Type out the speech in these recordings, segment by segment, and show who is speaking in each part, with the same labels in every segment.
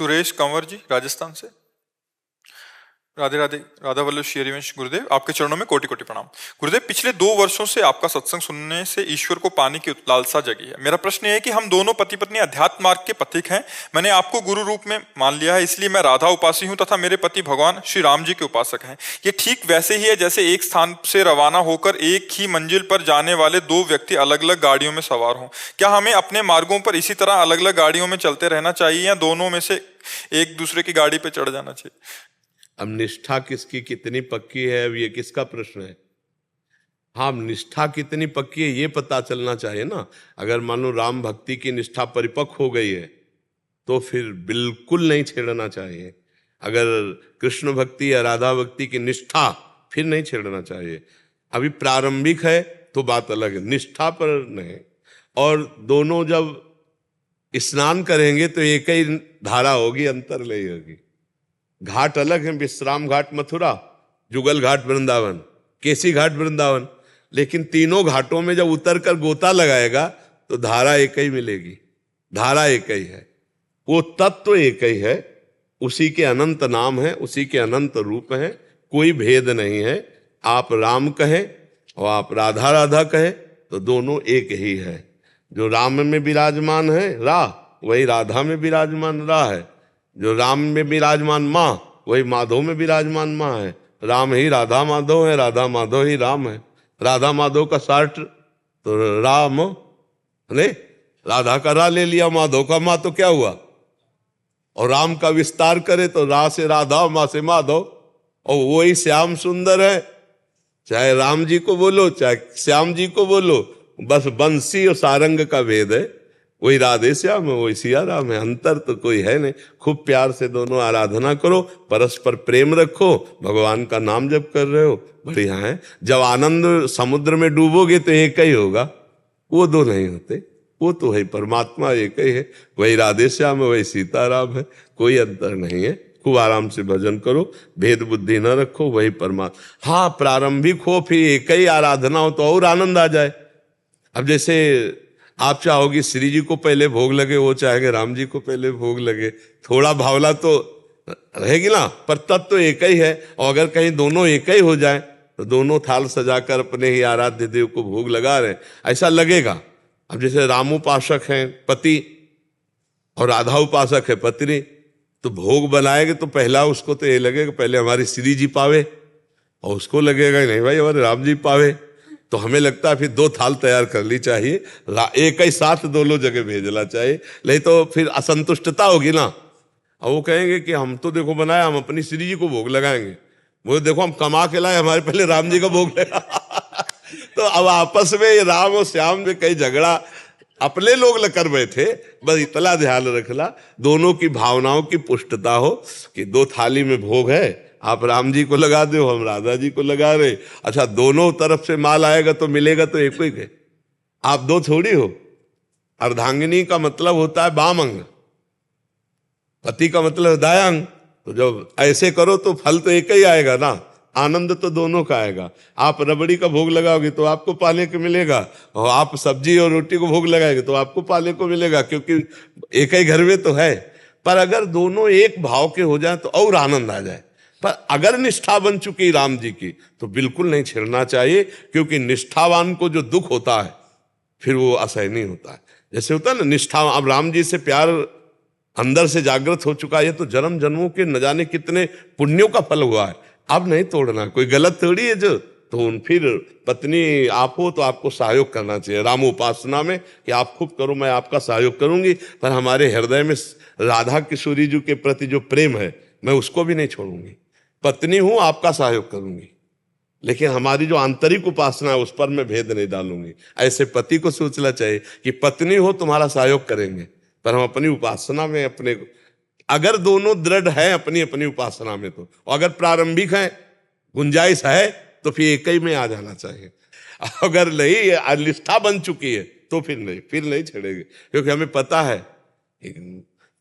Speaker 1: सुरेश कंवर जी राजस्थान से। राधे राधे। राधा वल्लभ श्री हरिवंश गुरुदेव, आपके चरणों में कोटि कोटि प्रणाम। गुरुदेव, पिछले 2 वर्षों से आपका सत्संग सुनने से ईश्वर को पाने की लालसा जगी है। मेरा प्रश्न यह है कि हम दोनों पति पत्नी अध्यात्म मार्ग के पथिक हैं। मैंने आपको गुरु रूप में मान लिया है, इसलिए मैं राधा उपासी हूं तथा मेरे पति भगवान श्री राम जी के उपासक हैं। ये ठीक वैसे ही है जैसे एक स्थान से रवाना होकर एक ही मंजिल पर जाने वाले 2 व्यक्ति अलग अलग गाड़ियों में सवार हों। क्या हमें अपने मार्गों पर इसी तरह अलग अलग गाड़ियों में चलते रहना चाहिए या दोनों में से एक दूसरे की गाड़ी पर चढ़ जाना चाहिए?
Speaker 2: अब निष्ठा किसकी कितनी पक्की है, अब ये किसका प्रश्न है? हाँ, निष्ठा कितनी पक्की है ये पता चलना चाहिए ना। अगर मानो राम भक्ति की निष्ठा परिपक्व हो गई है तो फिर बिल्कुल नहीं छेड़ना चाहिए। अगर कृष्ण भक्ति या राधा भक्ति की निष्ठा, फिर नहीं छेड़ना चाहिए। अभी प्रारंभिक है तो बात अलग है, निष्ठा पर नहीं। और दोनों जब स्नान करेंगे तो एक ही धारा होगी, अंतर नहीं होगी। घाट अलग है, विश्राम घाट मथुरा, जुगल घाट वृंदावन, केसी घाट वृंदावन, लेकिन तीनों घाटों में जब उतर कर गोता लगाएगा तो धारा एक ही मिलेगी। धारा एक ही है, वो तत्व एक ही है, उसी के अनंत नाम है, उसी के अनंत रूप हैं, कोई भेद नहीं है। आप राम कहें और आप राधा राधा कहें तो दोनों एक ही है। जो राम में विराजमान है रा, वही राधा में विराजमान रा है। जो राम में विराजमान माँ, वही माधव में विराजमान माँ है। राम ही राधा माधव है, राधा माधव ही राम है। राधा माधव का शार्ट तो राम ने, राधा का रा ले लिया, माधव का माँ, तो क्या हुआ? और राम का विस्तार करे तो रा से राधा, माँ से माधव, और वही श्याम सुंदर है। चाहे राम जी को बोलो चाहे श्याम जी को बोलो, बस बंसी और सारंग का भेद है। वही राधे श्याम है, वही सिया राम है, अंतर तो कोई है नहीं। खूब प्यार से दोनों आराधना करो, परस्पर प्रेम रखो, भगवान का नाम जप कर रहे हो, बढ़िया है। जब आनंद समुद्र में डूबोगे तो एक ही होगा, वो दो नहीं होते, वो तो है परमात्मा एक ही है। वही राधे श्याम है, वही सीताराम है, कोई अंतर नहीं है। खूब आराम से भजन करो, भेद बुद्धि न रखो, वही परमात्मा। हाँ, प्रारंभिक हो फिर एक ही आराधना हो तो और आनंद आ जाए। अब जैसे आप चाहोगे श्री जी को पहले भोग लगे, वो चाहेंगे राम जी को पहले भोग लगे, थोड़ा भावना तो रहेगी ना, पर तत्व तो एक ही है। और अगर कहीं दोनों एक ही हो जाए तो दोनों थाल सजाकर अपने ही आराध्य देव को भोग लगा रहे, ऐसा लगेगा। अब जैसे राम उपासक हैं पति और राधा उपासक है पत्नी, तो भोग बनाएंगे तो पहला उसको तो ये लगेगा पहले हमारी श्री जी पावे, और उसको लगेगा नहीं भाई हमारे राम जी पावे। तो हमें लगता है फिर 2 थाल तैयार कर ली चाहिए, एक ही साथ दोनों जगह भेजना चाहिए, नहीं तो फिर असंतुष्टता होगी ना। अब वो कहेंगे कि हम तो देखो बनाया, हम अपनी श्री जी को भोग लगाएंगे, वो देखो हम कमा के लाए, हमारे पहले राम जी का भोग लगा। तो अब आपस में राम और श्याम में कई झगड़ा अपने लोग लकर बैठे। बस इतना ध्यान रखना, दोनों की भावनाओं की पुष्टता हो कि 2 थाली में भोग है, आप राम जी को लगा दो, हम राधा जी को लगा रहे। अच्छा, दोनों तरफ से माल आएगा तो मिलेगा तो एक ही है, आप 2 थोड़ी हो। अर्धांगिनी का मतलब होता है बाम अंग, पति का मतलब दायांग। तो जब ऐसे करो तो फल तो एक ही आएगा ना, आनंद तो दोनों का आएगा। आप रबड़ी का भोग लगाओगे तो आपको पाने को मिलेगा, और आप सब्जी और रोटी को भोग लगाएंगे तो आपको पाने को मिलेगा, क्योंकि एक ही घर में तो है। पर अगर दोनों एक भाव के हो जाए तो और आनंद आ जाए। पर अगर निष्ठा बन चुकी राम जी की तो बिल्कुल नहीं छेड़ना चाहिए, क्योंकि निष्ठावान को जो दुख होता है फिर वो असहनीय होता है। जैसे होता है ना निष्ठा, अब राम जी से प्यार अंदर से जागृत हो चुका है तो जन्म जन्मों के न जाने कितने पुण्यों का फल हुआ है, अब नहीं तोड़ना। कोई गलत थोड़ी है जो, तो फिर पत्नी आप हो तो आपको सहयोग करना चाहिए राम उपासना में, कि आप खूब करो, मैं आपका सहयोग करूंगी, पर हमारे हृदय में राधा किशोरी जी के प्रति जो प्रेम है मैं उसको भी नहीं छोड़ूंगी। पत्नी हूं, आपका सहयोग करूंगी, लेकिन हमारी जो आंतरिक उपासना है उस पर मैं भेद नहीं डालूंगी। ऐसे पति को सोचना चाहिए कि पत्नी हो तुम्हारा सहयोग करेंगे, पर हम अपनी उपासना में अपने, अगर दोनों दृढ़ है अपनी अपनी उपासना में तो, अगर प्रारंभिक है गुंजाइश है तो फिर एक ही में आ जाना चाहिए। अगर नहीं निष्ठा बन चुकी है तो फिर नहीं छेड़ेंगे, क्योंकि हमें पता है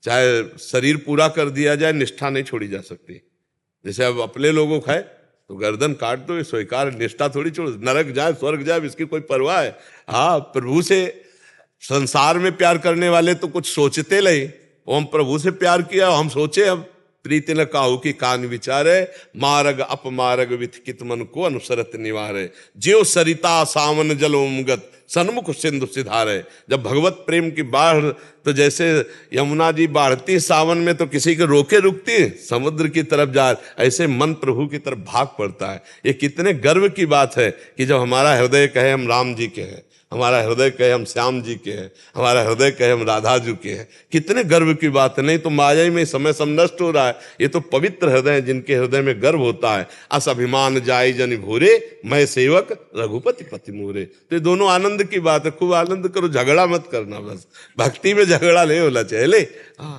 Speaker 2: चाहे शरीर पूरा कर दिया जाए निष्ठा नहीं छोड़ी जा सकती। जैसे अब अपने लोगों का है तो गर्दन काट दो, स्वीकार, निष्ठा थोड़ी छोड़, नरक जाए स्वर्ग जाए इसकी कोई परवाह है। हाँ, प्रभु से संसार में प्यार करने वाले तो कुछ सोचते नहीं, ओम प्रभु से प्यार किया, हम सोचे अब प्रीति न काहू की कान विचारे, मार्ग अपमार्ग विथ मन को अनुसरत निवारे, ज्यो सरिता सावन जलोमगत सन्मुख सिंधु सिधारे। जब भगवत प्रेम की बाढ़, तो जैसे यमुना जी बाढ़ती सावन में तो किसी के रोके रुकती, समुद्र की तरफ जा, ऐसे मन प्रभु की तरफ भाग पड़ता है। ये कितने गर्व की बात है कि जब हमारा हृदय कहे हम राम जी के हैं, हमारा हृदय कहे हम श्याम जी के हैं, हमारा हृदय कहे हम राधा जी के हैं, कितने गर्व की बात है। नहीं तो माया में समय सब नष्ट हो रहा है। ये तो पवित्र हृदय है जिनके हृदय में गर्व होता है। अस अभिमान जाय जन भूरे, मैं सेवक रघुपति पति मोरे। तो ये दोनों आनंद की बात है, खूब आनंद करो, झगड़ा मत करना। बस भक्ति में झगड़ा नहीं होना चाहिए। ले